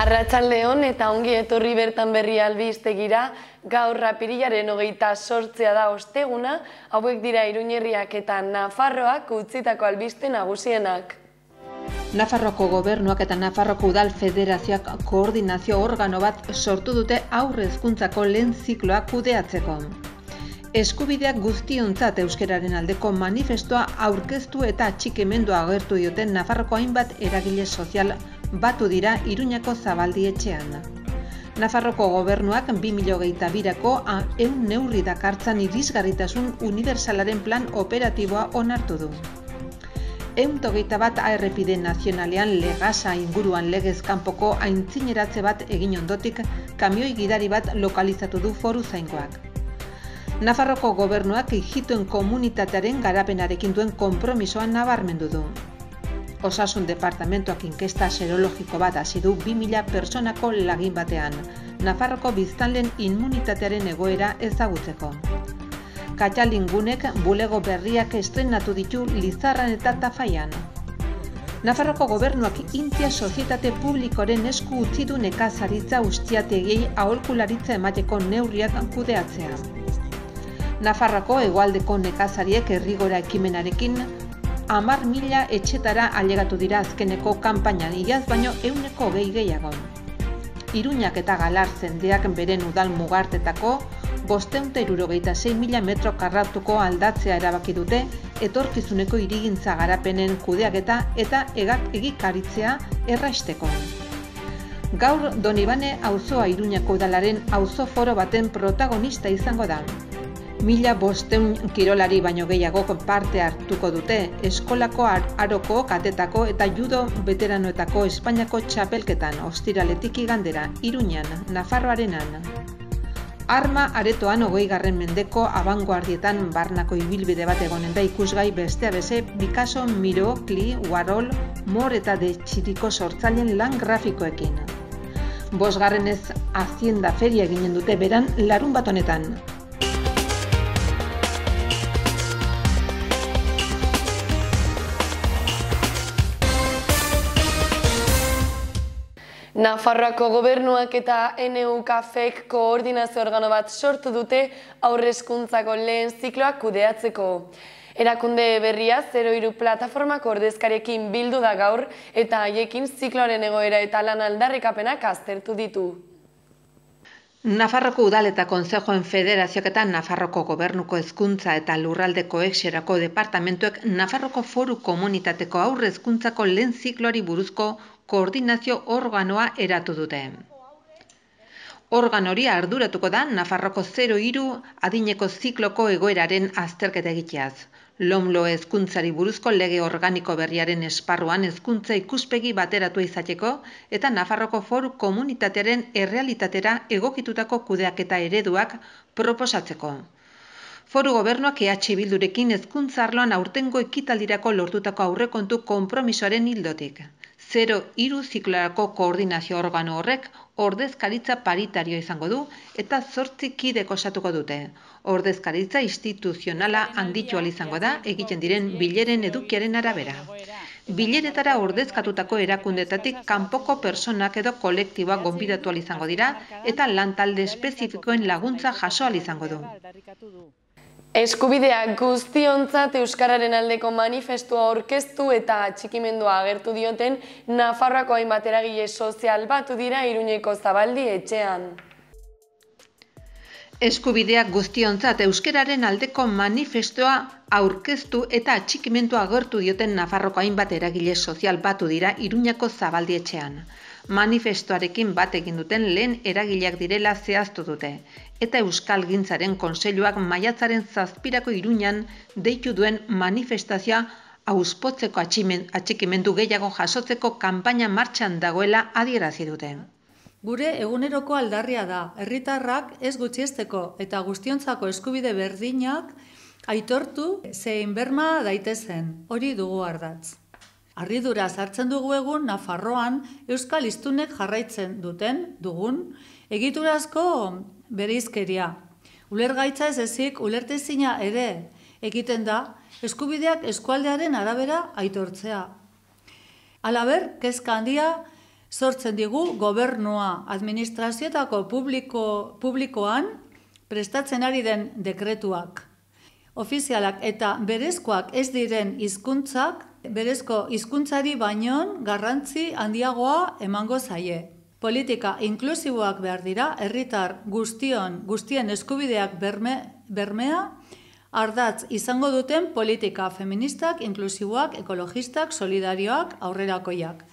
Arratsaldeon eta ongi etorri bertan berri albistegira, gaur apirilaren 28 da osteguna, hauek dira Iruñerriak eta Nafarroak utzitako albiste nagusienak. Nafarroko gobernuak eta Nafarroko Udal Federazioak koordinazio organo bat sortu dute aurre hezkuntzako lehen zikloa kudeatzeko. Eskubideak guztiontzat euskararen aldeko manifestua aurkeztu eta atxikimendua agertu dioten Nafarroko hainbat eragile sozial batu dira Iruñako Zabaldi etxean. Nafarroko gobernuak 2022ko 100 neurri dakartzan irisgarritasun unibertsalaren plan operatiboa onartu du. 121 errepide nazionalean Legasa inguruan legez kanpoko aintzineratze bat egin ondotik kamioi gidari bat lokalizatu du Foruzaingoak. Nafarroko gobernuak ijitoen komunitatearen garapenarekin duen konpromisoa nabarmendu du. Osasun departamentoak inkesta serologiko bat hasi du 2000 pertsonako lagin batean, Nafarroko biztanleen immunitatearen egoera ezagutzeko. Katxalingunek bulego berriak estrenatu ditu Lizarran eta Tafaian. Nafarroko gobernuak Intia sozietate publikoren esku utzi du nekazaritza ustiategiei aholkularitza emateko neurriak kudeatzea. Nafarroko hegoaldeko nekazariek herrigora ekimenarekin 10.000 etxetara ailegatu dira azkeneko kanpainan, iaz baino 120 gehiago. Iruñak eta Galar zendeak beren udal mugartetako 576.000 metro karratuko aldatzea erabaki dute etorkizuneko hirigintza garapenen kudeaketa eta egikaritzea erraisteko. Gaur Donibane auzoa Iruñako udalaren auzo foro baten protagonista izango da. 1500 kirolari baino gehiago parte hartuko dute eskolako aroko, katetako eta judo veteranoetako Espainiako txapelketan ostiraletik igandera, Iruñan, Nafarroarenan. Arma aretoan 20. mendeko abangoardietan barnako ibilbide bat egonen da ikusgai bestea beze Picasso, Miró, Klee, Warhol, Moore eta de Txiriko sortzaileen lan grafikoekin. 5. Hacienda feria eginen dute beran larunbat honetan. Nafarroako gobernuak eta NUKFek koordinazio organo bat sortu dute aurre hezkuntzako lehen zikloa kudeatzeko. Erakunde berria 03 plataformako ordezkariekin bildu da gaur eta haiekin zikloaren egoera eta lan aldarrikapenak aztertu ditu. Nafarroko Udal eta Kontzejoen Federazioak eta Nafarroko Gobernuko Hezkuntza eta Lurralde Kohesionako departamentuek Nafarroko Foru Komunitateko aurre hezkuntzako lehen zikloari buruzko koordinazio organoa eratu dute. Organo hori arduratuko da Nafarroko 03 adineko zikloko egoeraren azterketa egiteaz. LOMLO hezkuntzari buruzko lege organiko berriaren esparruan hezkuntza ikuspegi bateratua izateko eta Nafarroko Foru Komunitatearen errealitatera egokitutako kudeaketa ereduak proposatzeko. Foru gobernuak Bildurekin hezkuntza arloan aurtengo ekitaldirako lortutako aurrekontu konpromisoaren ildotik. 03 zikloarako koordinazio organo horrek ordezkaritza paritario izango du eta 8 kidek osatuko dute. Ordezkaritza instituzionala handitu ahal izango da egiten diren bileren edukiaren arabera. Bileretara ordezkatutako erakundetatik kanpoko personak edo kolektiboak gonbidatu ahal izango dira eta lan talde espezifikoen laguntza jaso ahal izango du. Eskubideak guztiontzat euskararen aldeko manifestua aurkeztu eta atxikimendua agertu dioten Nafarroako hainbat eragile sozial batu dira Iruñeko Zabaldi etxean. Eskubideak guztiontzat euskararen aldeko manifestua aurkeztu eta atxikimendua agertu dioten Nafarroko hainbat eragile sozial batu dira Iruñako Zabaldi etxean. Manifestuarekin bat egin duten lehen eragileak direla zehaztu dute, eta Euskalgintzaren Kontseiluak maiatzaren 7ko Iruñan deitu duen manifestazioa auspotzeko atxikimendu gehiago jasotzeko kanpaina martxan dagoela adierazi dute. Gure eguneroko aldarria da, herritarrak ez gutxiesteko eta guztiontzako eskubide berdinak aitortu zein berma daitezen, hori dugu ardatz. Harridura sartzen dugu egun Nafarroan euskal hiztunek jarraitzen dugun egiturazko bereizkeria. Ulergaitza ez ezik ulertezina ere egiten da eskubideak eskualdearen arabera aitortzea. Halaber, kezka handia sortzen digu gobernua administrazioetako publikoan prestatzen ari den dekretuak. Ofizialak eta berezkoak ez diren hizkuntzak, berezko hizkuntzari baino garrantzi handiagoa emango zaie. Politika inklusiboak behar dira, herritar guztien eskubideak bermea, ardatz izango duten politika feministak, inklusiboak, ekologistak, solidarioak, aurrerakoiak.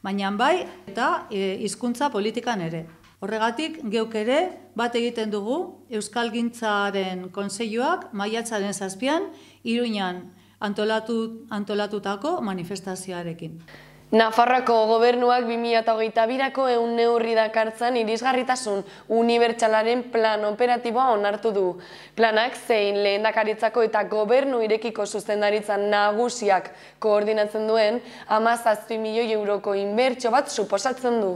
Baina bai eta hizkuntza politikan ere. Horregatik, geuk ere bat egiten dugu Euskalgintzaren Kontseiluak maiatzaren 7an Iruñan antolatutako manifestazioarekin. Nafarroako gobernuak 2022ko 100 neurri dakartzan irisgarritasun unibertsalaren plan operatiboa onartu du. Planak zein lehendakaritzako eta gobernu irekiko zuzendaritza nagusiak koordinatzen duen 17 milioi euroko inbertsio bat suposatzen du.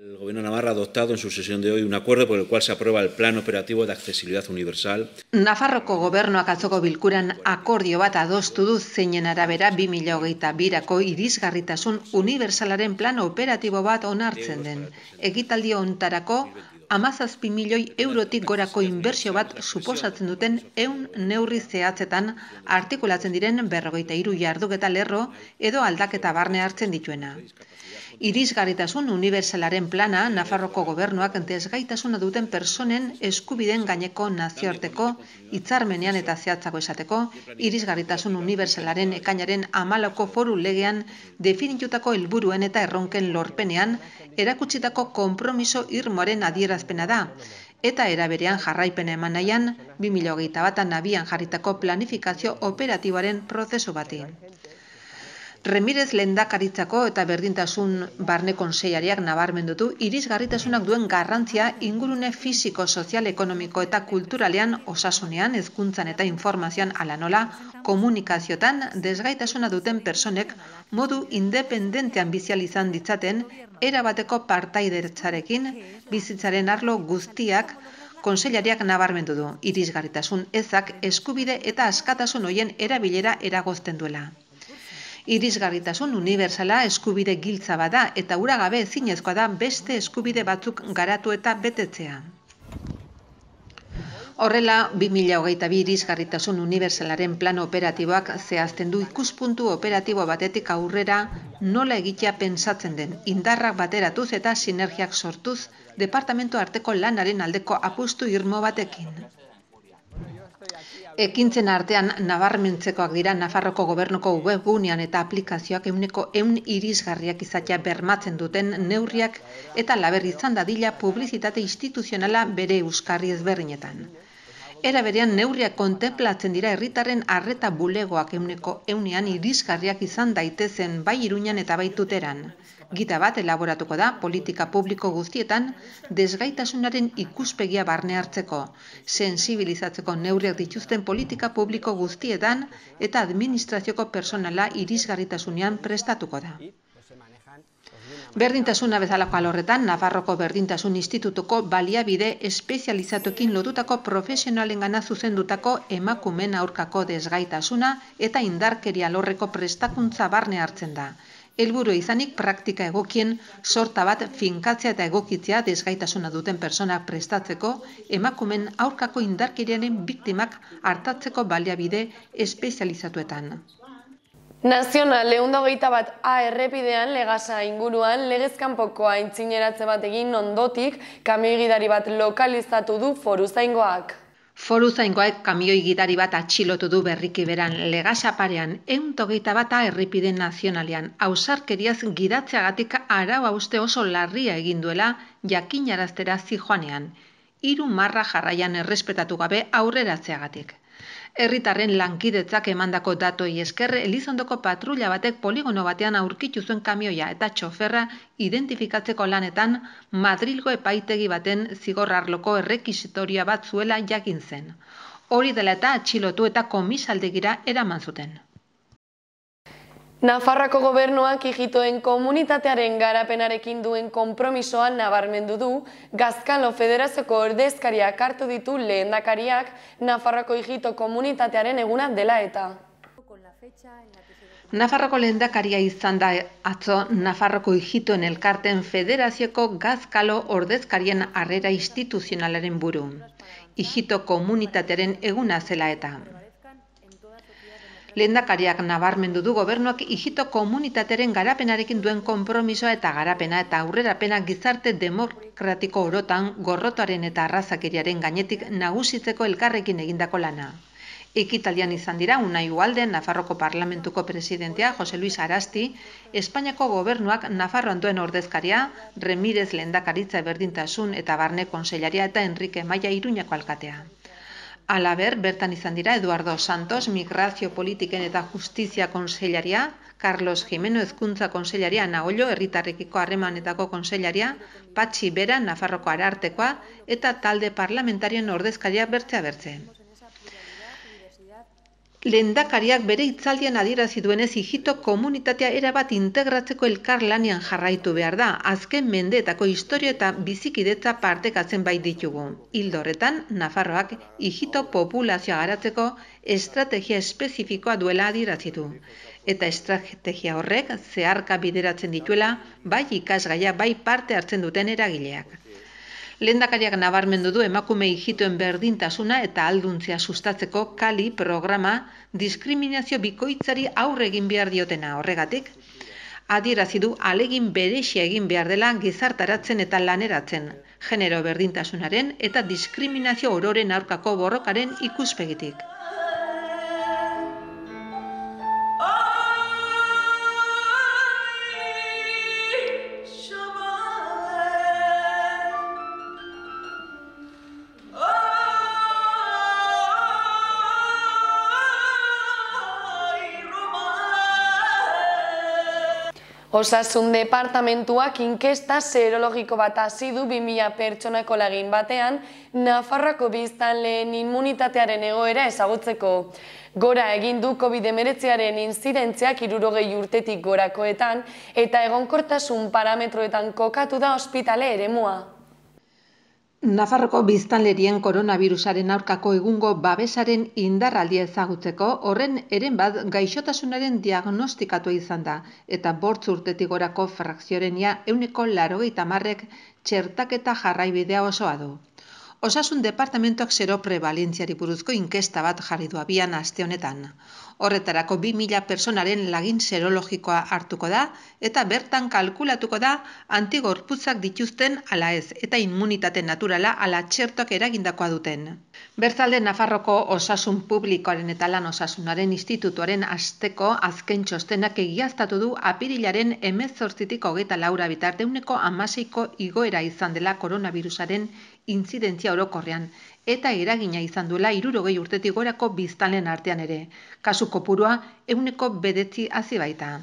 El Gobierno de Navarra ha adoptado en su sesión de hoy un acuerdo por el cual se aprueba el Plan Operativo de Accesibilidad Universal. Nafarroko gobernuak atzoko bilkuran akordio bat adostu du zeinen arabera 2022ko irisgarritasun unibertsalaren plan operatibo bat onartzen den. Ekitaldi hontarako 17 milioi eurotik gorako inbertsio bat suposatzen duten 100 neurri zehatzetan artikulatzen diren 43 jarduketa lerro edo aldaketa barne hartzen dituena. Irisgarritasun unibertsalaren plana Nafarroko gobernuak desgaitasuna duten personen eskubideen gaineko nazioarteko hitzarmenean eta zehatzago esateko, irisgarritasun unibertsalaren ekainaren 14ko foru legean definitutako helburuen eta erronken lorpenean erakutsitako konpromiso irmoaren adierazpena da, eta eraberean jarraipena eman nahian 2021an abian jarritako planifikazio operatiboaren prozesu bati. Remirez lehendakaritzako eta berdintasun barne kontseiariak nabarmendu du irisgarritasunak duen garrantzia ingurune fisiko, sozial, ekonomiko eta kulturalean, osasunean, hezkuntzan eta informazioan ala nola, komunikaziotan desgaitasuna duten personek modu independentean bizial izan ditzaten, erabateko partaideretzarekin bizitzaren arlo guztiak kontseilariak nabarmendu du. Irisgarritasun ezak eskubide eta askatasun hoien erabilera eragozten duela. Irisgarritasun unibertsala eskubide giltza bada eta hura gabe ezinezkoa da beste eskubide batzuk garatu eta betetzea. Horrela, 2022 irisgarritasun unibertsalaren plan operatiboak zehazten du ikuspuntu operatibo batetik aurrera nola egitea pentsatzen den, indarrak bateratuz eta sinergiak sortuz departamentu arteko lanaren aldeko apustu irmo batekin. Ekintzen artean nabarmentzekoak dira Nafarroko gobernuko webgunean eta aplikazioak 100% irisgarriak izatea bermatzen duten neurriak eta laber izan dadila publizitate instituzionala bere euskarri ezberdinetan. Era berean neurriak kontenplatzen dira herritarren arreta bulegoak 100%ean irisgarriak izan daitezen bai Iruñan eta bai Tuteran. Gida bat elaboratuko da politika publiko guztietan desgaitasunaren ikuspegia barne hartzeko, sensibilizatzeko neurriak dituzten politika publiko guztietan eta administrazioko personala irisgarritasunean prestatuko da. Berdintasuna bezalako alorretan, Nafarroko Berdintasun Institutuko baliabide espezializatuekin lotutako profesionalengana zuzendutako emakumeen aurkako desgaitasuna eta indarkeria alorreko prestakuntza barne hartzen da. Helburu izanik praktika egokien sorta bat finkatzea eta egokitzea desgaitasuna duten personak prestatzeko, emakumeen aurkako indarkeriaren biktimak artatzeko baliabide espezializatuetan. Nazional 121A errepidean Legasa inguruan legezkanpoko aintzineratze bat egin ondotik kamioi gidari bat lokalizatu du foruzaingoak. Foruzaingoak kamioi gidari bat atxilotu du berriki beran Legasa parean 121A errepide nazionalean. Ausarkeriaz gidatzeagatik arau hauste oso larria egin duela jakinaraztera zijoanean. 3 marra jarraian errespetatu gabe aurreratzeagatik. Herritarren lankidetzak emandako datoi esker Elizondoko patrulla batek poligono batean aurkitu zuen kamioia eta txoferra identifikatzeko lanetan Madrilgo epaitegi baten zigor arloko errekisitoria bat zuela jakin zen. Hori dela eta atxilotu eta komisaldegira eraman zuten. Nafarroako gobernuak ijitoen komunitatearen garapenarekin duen konpromisoa nabarmendu du, Gazkalo Federazioko ordezkariak hartu ditu lehendakariak Nafarroako ijito komunitatearen eguna dela eta. Nafarroko lehendakaria izan da atzo Nafarroko Ijitoen Elkarteen Federazioko Gazkalo ordezkarien harrera instituzionalaren buru. Ijito komunitatearen eguna zela eta. Lehendakariak nabarmendu du gobernuak ijito komunitatearen garapenarekin duen konpromisoa eta garapena eta aurrerapena gizarte demokratiko orotan gorrotoaren eta arrazakeriaren gainetik nagusitzeko elkarrekin egindako lana. Ekitaldian izan dira Unai Ugalde, Nafarroko Parlamentuko presidentea Jose Luis Arasti, Espainiako gobernuak Nafarroan duen ordezkaria, Remirez lehendakaritza berdintasun eta barne kontseilaria eta Enrique Maia Iruñako alkatea. Halaber, bertan izan dira Eduardo Santos, Migrazio Politiken eta Justizia Kontseilaria, Carlos Jimeno Hezkuntza Kontseilaria, Ana Ollo, Herritarrekiko Harremanetako Kontseilaria, Patxi Bera, Nafarroko Arartekoa eta talde parlamentarien ordezkaria bertze. Lehendakariak bere hitzaldian adierazi duenez ijito komunitatea erabat integratzeko elkarlanean jarraitu behar da, azken mendeetako historia eta bizikidetza partekatzen bai ditugu. Ildo horretan, Nafarroak ijito populazioa garatzeko estrategia espezifikoa duela adierazi du. Eta estrategia horrek zeharka bideratzen dituela bai ikasgaia bai parte hartzen duten eragileak. Lehendakariak nabarmendu du emakume ijitoen berdintasuna eta ahalduntzea sustatzeko Kali programa diskriminazio bikoitzari aurre egin behar diotena. Horregatik, adierazi du ahalegin berezia egin behar dela gizartaratzen eta laneratzen, genero berdintasunaren eta diskriminazio ororen aurkako borrokaren ikuspegitik. Osasun departamentuak inkesta serologiko bat hasi du 2000 pertsonako lagin batean Nafarroako biztanleen immunitatearen egoera ezagutzeko. Gora egin du COVID-19aren inzidentziak 60 urtetik gorakoetan eta egonkortasun parametroetan kokatu da ospitale eremua. Nafarroko biztanlerien koronavirusaren aurkako egungo babesaren indarraldia ezagutzeko horren eren bat gaixotasunaren diagnostikatu izan da eta 5 urtetik gorako frakziorenia 80%ek txertaketa jarraibidea osoa du. Osasun departamentuak seroprebalentziari buruzko inkesta bat jarri du abian aste honetan. Horretarako 2000 personaren lagin serologikoa hartuko da eta bertan kalkulatuko da antigorputzak dituzten ala ez eta immunitate naturala ala txertoak eragindakoa duten. Bertzalde Nafarroko Osasun Publikoaren eta Lan Osasunaren Institutuaren asteko azken txostenak egiaztatu du apirilaren 18tik 24 bitarte 16ko igoera izan dela koronavirusaren intzidentzia orokorrean eta eragina izan duela 60 urtetik gorako biztanleen artean ere. Kasu kopurua 9% hazi baita.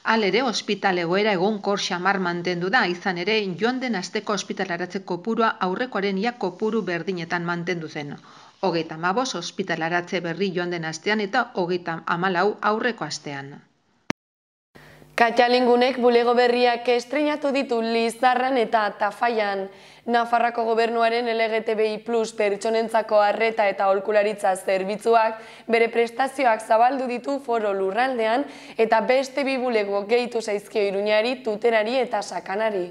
Halere, ospitale egoera egonkor xamar mantendu da, izan ere joan den asteko ospitalaratze kopurua aurrekoaren ia kopuru berdinetan mantendu zen. 35 ospitalaratze berri joan den astean eta 34 aurreko astean. Katxalingunek bulego berriak estreinatu ditu Lizarran eta Tafallan. Nafarrako gobernuaren LGTBI+ pertsonentzako arreta eta aholkularitza zerbitzuak bere prestazioak zabaldu ditu Foro Lurraldean eta beste 2 bulego gehitu zaizkio Iruñari, Tuterari eta Sakanari.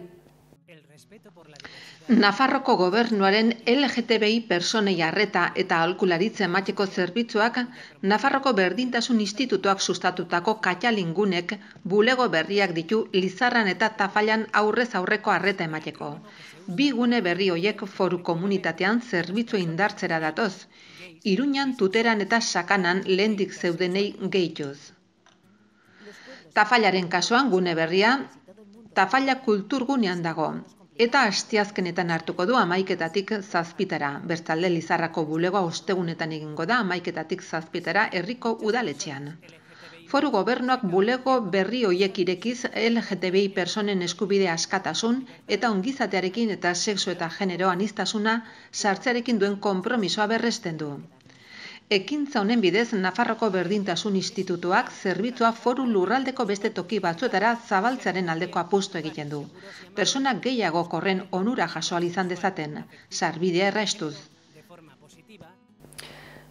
Nafarroko gobernuaren LGTBI personei arreta eta aholkularitza emateko zerbitzuak Nafarroko Berdintasun Institutuak sustatutako Katxalingunek bulego berriak ditu Lizarran eta Tafallan aurrez aurreko arreta emateko. 2 gune berri hoiek foru komunitatean zerbitzua indartzera datoz, Iruñan, Tuteran eta Sakanan lehendik zeudenei gehituz. Tafallaren kasuan gune berria Tafalla kulturgunean dago. Eta asteazkenetan hartuko du 11etatik 7tara. Bertzalde Lizarrako bulegoa ostegunetan egingo da 11etatik 7tara herriko udaletxean. Foru gobernuak bulego berri hoiek irekiz LGTBI personen eskubide askatasun eta ongizatearekin eta sexu eta genero aniztasuna sartzearekin duen konpromisoa berresten du. Ekintza honen bidez Nafarroko Berdintasun Institutuak zerbitzua foru lurraldeko beste toki batzuetara zabaltzearen aldeko apustu egiten du. Persona gehiago horren onura jaso ahal izan dezaten, sarbidea erraistuz.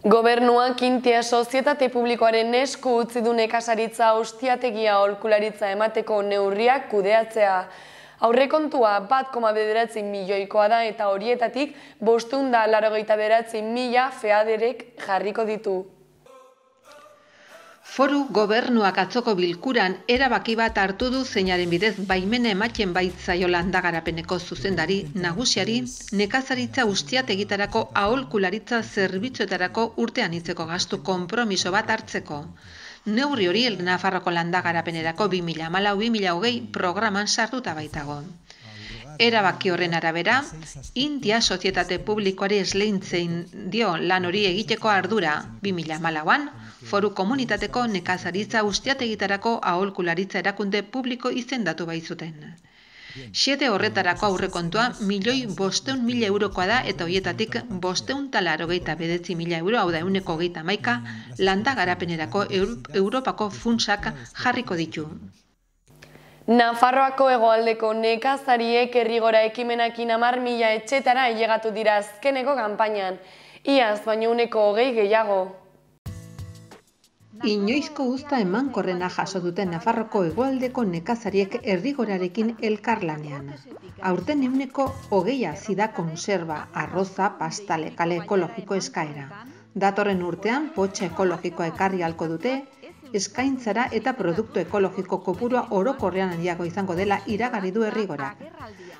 Gobernuak Intia sozietate publikoaren esku utzi du nekazaritza ustiategia aholkularitza emateko neurriak kudeatzea. Aurrekontua 1,9 milioikoa da eta horietatik 589.000 feaderek jarriko ditu. Foru Gobernuak atzoko bilkuran erabaki bat hartu du zeinaren bidez baimena ematen baitzaio landagarapeneko zuzendari nagusiari nekazaritza ustiategitarako aholkularitza zerbitzuetarako urtean hitzeko gastu konpromiso bat hartzeko. Neurri hori Nafarroko landagarapenerako 2014-2020 programan sartuta baitago. Erabaki horren arabera, Intia sozietate publikoari esleitzen dio lan hori egiteko ardura 2014an, Foru Komunitateko nekazaritza ustiategitarako aholkularitza erakunde publiko izendatu baitzuten. Xede horretarako aurrekontua 1.500.000 eurokoa da eta horietatik 589.000 euro, hau da 131, landagarapenerako Europako funtsak jarriko ditu. Nafarroako hegoaldeko nekazariek herrigora ekimenakin 10.000 etxetara ailegatu dira azkeneko kanpainan, iaz baino 20 gehiago. Inoizko uzta emankorrena jaso duten Nafarroko hegoaldeko nekazariek herrigorarekin elkarlanean. Aurten 20 hazi da konserba, arroza, pasta, lekale ekologiko eskaera. Datorren urtean potxa ekologikoa ekarri halko dute, eskaintzara eta produktu ekologiko kopurua orokorrean handiago izango dela iragarri du herrigorak.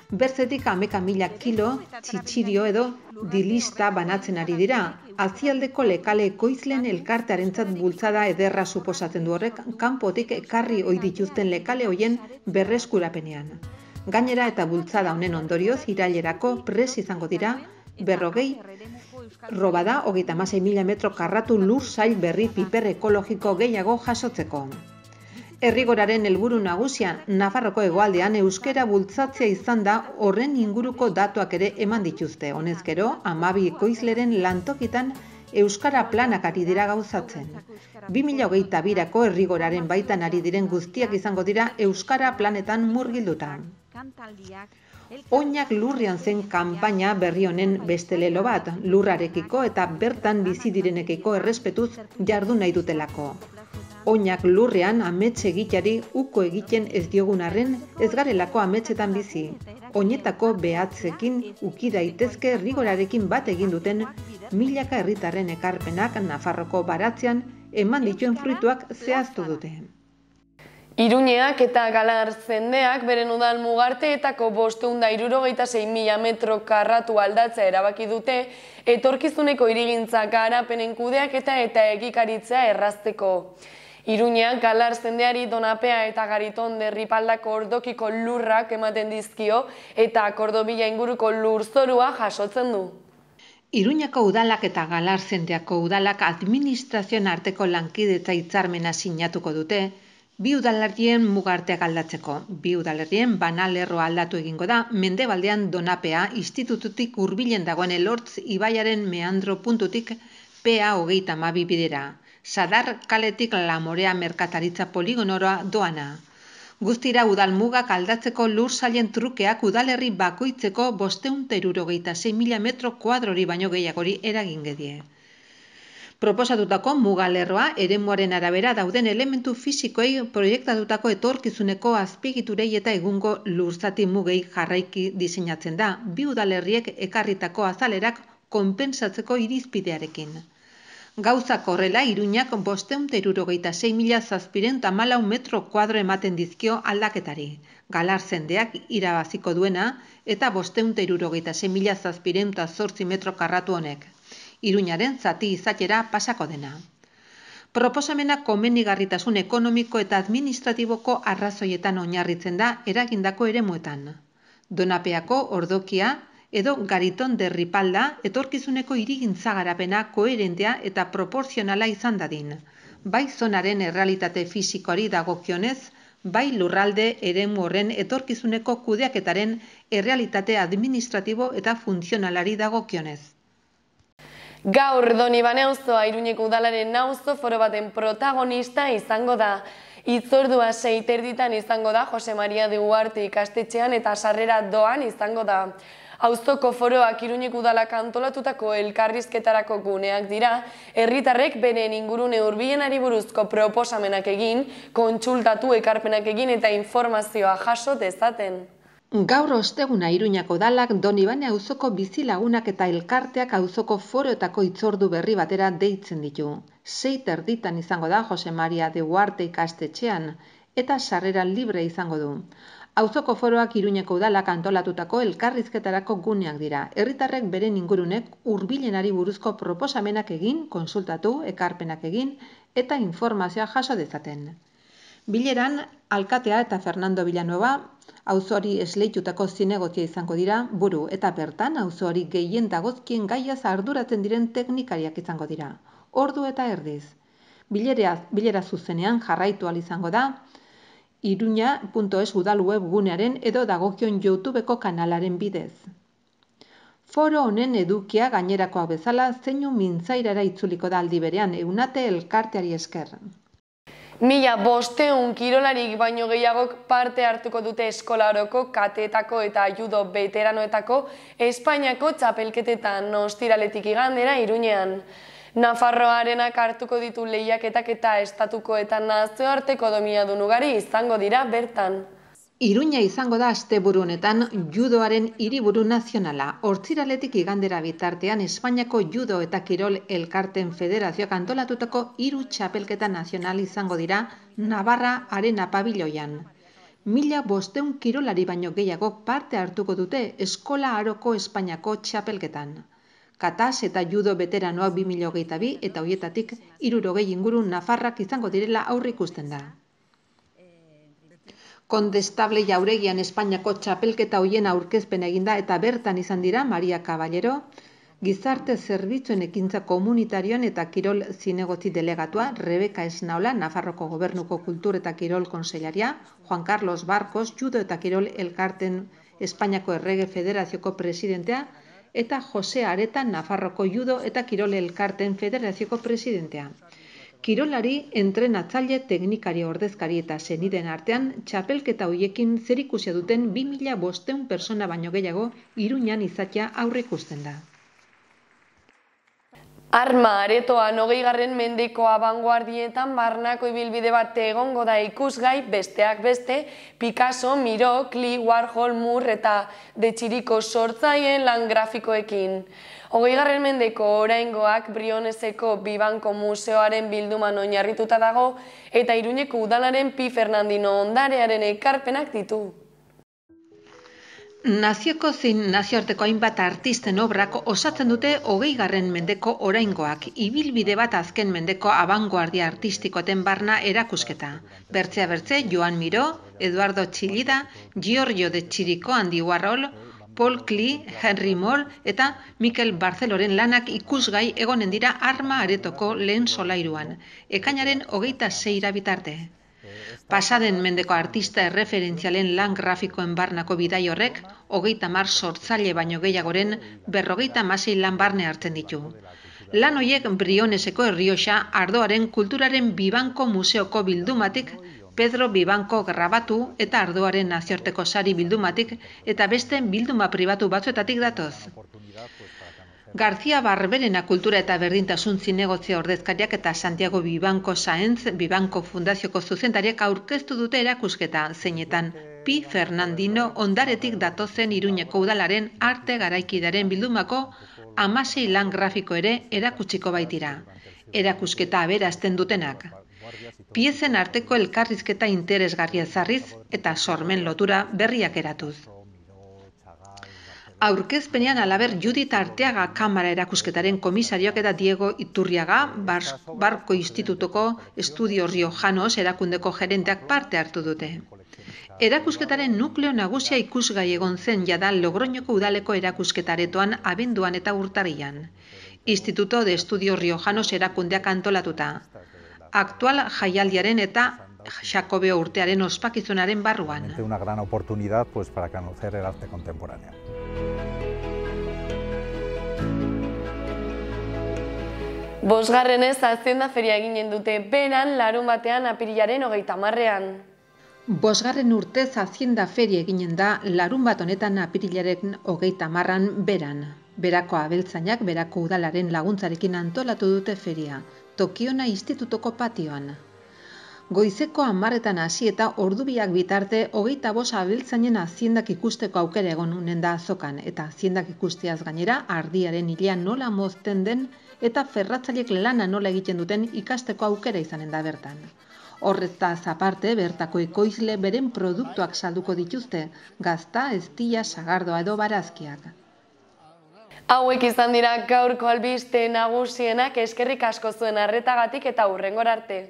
Bertzetik 11.000 kilo txitxirio edo dilista banatzen ari dira, azialdeko lekale ekoizleen elkartearentzat bultzada ederra suposatzen du horrek kanpotik ekarri ohi dituzten lekale hoien berreskurapenean. Gainera eta bultzada honen ondorioz irailerako prest izango dira 40 robada 36.000 metro karratu lur sail berri piper ekologiko gehiago jasotzeko. Herrigoraren helburu nagusia Nafarroko hegoaldean euskera bultzatzea izan da horren inguruko datuak ere eman dituzte. Honez gero, 12 ekoizleren lantokitan euskara planak ari dira gauzatzen. 2022ko herrigoraren baitan ari diren guztiak izango dira euskara planetan murgilduta. Oinak lurrean zen kanpaina berri honen beste lelo bat, lurrarekiko eta bertan bizi direnekiko errespetuz jardun nahi dutelako. Oinak lurrean amets egiteari uko egiten ez diogun arren ez garelako ametsetan bizi. Oinetako behatzekin uki daitezke herrigorarekin bat egin duten milaka herritarren ekarpenak Nafarroko baratzean eman dituen fruituak zehaztu dute. Iruñeak eta Galarzendeak beren udal mugarteetako 576.000 metro karratu aldatzea erabaki dute etorkizuneko hirigintza garapenen kudeaketa eta egikaritzea errazteko. Iruñeak Galarzendeari Donapea eta Gariton Derripaldako ordokiko lurrak ematen dizkio eta Kordobila inguruko lurzorua jasotzen du. Iruñako udalak eta Galarzendeako udalak administrazioen arteko lankidetza hitzarmena sinatuko dute, bi udalerrien mugarteak aldatzeko. Bi udalerrien banalerroa aldatu egingo da, mendebaldean Donapea institututik hurbilen dagoen Elortz ibaiaren meandro puntutik PA 32 bidera. Sadar kaletik Lamorea merkataritza poligonoroa doana. Guztira udalmugak aldatzeko lur sailen trukeak udalerri bakoitzeko 576.000 metro kuadrori baino gehiagori eragin gedie. Proposatutako mugalerroa eremuaren arabera dauden elementu fisikoei proiektatutako etorkizuneko azpiegiturei eta egungo lurzati mugei jarraiki diseinatzen da, bi udalerriek ekarritako azalerak konpensatzeko irizpidearekin. Gauzak horrela, Iruñak 576.714 metro kuadro ematen dizkio aldaketari. Galarzendeak irabaziko duena eta 576.714 metro karratu honek. Iruñaren zati izatera pasako dena. Proposamena komenigarritasun ekonomiko eta administratiboko arrazoietan oinarritzen da eragindako eremuetan. Donapeako ordokia edo Gariton Derripalda etorkizuneko hirigintza garapena koherentea eta proporzionala izan dadin. Bai zonaren errealitate fisikoari dagokionez, bai lurralde eremu horren etorkizuneko kudeaketaren errealitate administratibo eta funtzionalari dagokionez. Gaur Donibane auzoa Iruñeko udalaren auzo foro baten protagonista izango da. Hitzordua 6:30 izango da Jose Maria de Uarte ikastetxean eta sarrera doan izango da. Auzoko foroak Iruñeko udalak antolatutako elkarrizketarako guneak dira, herritarrek beren ingurune hurbilenari buruzko proposamenak egin, kontsultatu ekarpenak egin eta informazioa jaso dezaten. Gaur osteguna Iruñako udalak Donibane auzoko bizilagunak eta elkarteak auzoko foroetako hitzordu berri batera deitzen ditu. 6:30 izango da Jose Maria de Uarte ikastetxean eta sarrera libre izango du. Auzoko foroak Iruñeko udalak antolatutako elkarrizketarako guneak dira. Herritarrek beren ingurunek hurbilenari buruzko proposamenak egin, konsultatu, ekarpenak egin eta informazioa jaso dezaten. Bileran, alkatea eta Fernando Villanueva auzoari esleitutako zinegotzia izango dira buru eta bertan auzoari gehien dagozkien gaiaz arduratzen diren teknikariak izango dira. Ordu eta erdiz. Bilera zuzenean jarraitu ahal izango da iruña.es udal webgunearen edo dagokion YouTubeko kanalaren bidez. Foro honen edukia gainerakoak bezala zeinu mintzairara itzuliko da aldi berean Eunate elkarteari esker. 1500 kirolarik baino gehiagok parte hartuko dute eskola oroko, kateetako eta judo veteranoetako Espainiako txapelketetan ostiraletik igandera Iruñean. Nafarroarenak hartuko ditu lehiaketak eta estatuko eta nazioarteko dominadun ugari izango dira bertan. Iruña izango da asteburu honetan judoaren hiriburu nazionala. Hortziraletik igandera bitartean Espainiako judo eta kirol elkarten federazioak antolatutako 3 txapelketa nazional izango dira Navarra Arena pabiloian. 1500 kirolari baino gehiagok parte hartuko dute eskola aroko Espainiako txapelketan. Katas eta judo veteranoak 2022 eta hoietatik 60 inguru nafarrak izango direla aurreikusten da. Kondestable Jauregian Espainiako txapelketa hoien aurkezpen eginda eta bertan izan dira Maria Caballero, Gizarte Zerbitzuen Ekintza Komunitarioan eta Kirol Zinegotzi delegatua, Rebeka Esnaola, Nafarroko Gobernuko Kultur eta Kirol Konsellaria, Juan Carlos Barkos, Judo eta Kirol Elkarten Espainiako Errege Federazioko presidentea, eta Jose Areta, Nafarroko Judo eta Kirol Elkarten Federazioko presidentea. Kirolari, entrenatzaile, teknikari ordezkari eta seniden artean, txapelketa hoiekin zerikusia duten 2500 persona baino gehiago Iruñan izatea aurreikusten da. Arma aretoan 20. mendeko abangoardietan barnako ibilbide bat egongo da ikusgai besteak beste Picasso, Miró, Klee, Warhol, Moore eta De Chirico sortzaileen lan grafikoekin. 20. mendeko oraingoak Brioneseko Bibanko Museoaren bilduman oinarrituta dago eta Iruñeko udalaren Pi Fernandino ondarearen ekarpenak ditu. Nazioko zein nazioarteko hainbat artisten obrak osatzen dute 20. mendeko oraingoak, ibilbide bat azken mendeko abangoardia artistikoten barna erakusketa. Bertzea bertze, Joan Miró, Eduardo Chillida, Giorgio de Chirico, Andy Warhol, Paul Klee, Henry Moore eta Mikel Barceloren lanak ikusgai egonen dira arma aretoko lehen solairuan, ekainaren 26 bitarte. Pasaden mendeko artista erreferentzialen lan grafikoen barnako bidai horrek, 30 sortzaile baino gehiagoren 56 lan barne hartzen ditu. Lan hoiek Brioneseko Errioxa Ardoaren Kulturaren Bibanko Museoko bildumatik, Pedro Bibanko grabatu eta Ardoaren nazioarteko sari bildumatik eta beste bilduma pribatu batzuetatik datoz. García Barberena Kultura eta Berdintasun Zinegotzia ordezkariak eta Santiago Bibanko Sáenz Bibanko Fundazioko zuzendariak aurkeztu dute erakusketa, zeinetan Pi Fernandino ondaretik datozen Iruñeko udalaren arte garaikidaren bildumako 16 lan grafiko ere erakutsiko baitira. Erakusketa aberazten dutenak. Piezen arteko elkarrizketa interesgarria ezarriz eta sormen lotura berriak eratuz. Aurkezpenean alaber Judith Arteaga Kamara erakusketaren komisarioak eta Diego Iturriaga Barko Institutuko Estudio Riojanos erakundeko gerenteak parte hartu dute. Erakusketaren nukleo nagusia ikusgai egon zen jada Logroñoko udaleko erakusketaretoan abenduan eta urtarrian. Instituto de Estudio Riojanos erakundeak antolatuta. Aktual jaialdiaren eta Jacobeo urtearen ospakizunaren barruan. Una gran oportunidad para conocer el arte contemporáneo. Bosgarrenez Hazienda Feria eginen dute beran larunbatean apirilaren 30ean. Bosgarren urtez Hazienda Feria eginen da larunbat honetan apirilaren 30 beran. Berako abeltzainak berako udalaren laguntzarekin antolatu dute feria, Tokiona Institutoko patioan. Goizeko 10etan hasi eta ordubiak bitarte 25 abeltzainen haziendak ikusteko aukera egon unen da azokan, eta haziendak ikusteaz gainera ardiaren ilea nola mozten den eta ferratzailek lana nola egiten duten ikasteko aukera izanen da bertan. Horretaz aparte, bertako ekoizle beren produktuak salduko dituzte, gazta, eztila, sagardoa edo barazkiak. Hauek izan dira gaurko albiste nagusienak, eskerrik asko zuen arretagatik eta hurrengora arte.